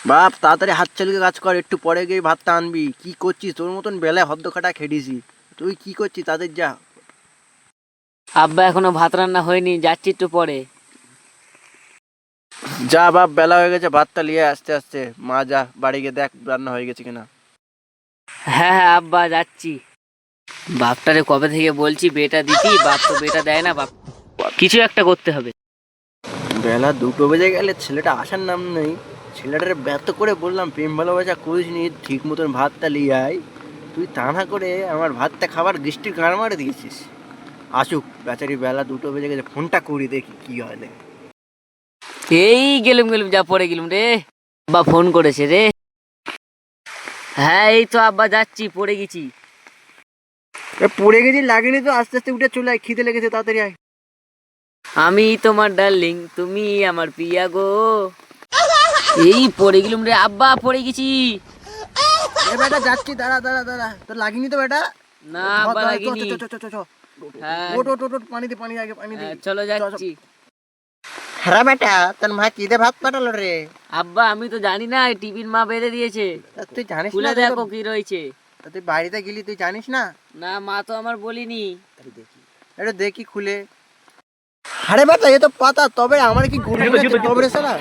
বাপ তাড়াতাড়ি হাত চালিয়ে কাজ কর, একটু পরে গিয়ে ভাতটা আনবি। কি করছিস? তোর মতন বেলায় হদ্দ খাটা খেটেছি। তুই কি করছিস? তাদের যা। আব্বা এখনো ভাত রান্না হয়নি, যাচ্ছি একটু পরে। যা বাপ, বেলা হয়ে গেছে, ভাতটা নিয়ে আস্তে আস্তে। মা যা, বাড়ি গিয়ে দেখ রান্না হয়ে গেছে কিনা। হ্যাঁ হ্যাঁ আব্বা যাচ্ছি। বাপটারে কবে থেকে বলছি বেটা দিতি, বাপ তো বেটা দেয় না। বাপ কিছু একটা করতে হবে। বেলা 2টো বেজে গেলে ছেলেটা আসার নাম নেই। ছেলেটারে ব্যর্থ করে বললাম প্রেম ভালোবাসা করিস নি, ঠিক মতন ভাতটা নিয়ে আয়। তুই তা না করে আমার ভাতটা খাবার দৃষ্টির গাড় মারে দিয়েছিস। আসুক বেচারি, বেলা 2টো বেজে গেছে, ফোনটা করি দেখি কি হয় দেখি। এই গেলুম গেলুম, যা পড়ে গেলুম রে। আব্বা ফোন করেছে রে। হ্যাঁ এই তো আব্বা যাচ্ছি, পড়ে গেছি। পড়ে গেছি লাগেনি তো, আস্তে আস্তে উঠে চলে আয়, খিদে লেগেছে, তাড়াতাড়ি আয়। আমি তোমার ডার্লিং, তুমি আমার প্রিয়া গো। এই পড়ে গেলুম রে আব্বা, পড়ে গেছি। এ বেটা যাচ্ছি, দাঁড়া দাঁড়া দাঁড়া, তোর লাগেনি তো বেটা? না আব্বা লাগিনি। হ্যাঁ ওট ওট ওট ওট, পানি দে, পানি আগে পানি দে। চলো যাচ্ছি। হ্যাঁ বেটা, তোর মা কি দে ভাত পাঠালো রে? আব্বা আমি তো জানি না, টিফিন মা বেঁধে দিয়েছে। তুই জানিস না? খুলে দেখো কি রয়েছে। তুই বাড়িতে গেলি, তুই জানিস না? না মা তো আমার বলিনি। এটা দেখি খুলে। আরে বেটা, এ তো পাতা, তবে আমার কি গরু তবে রে সালা।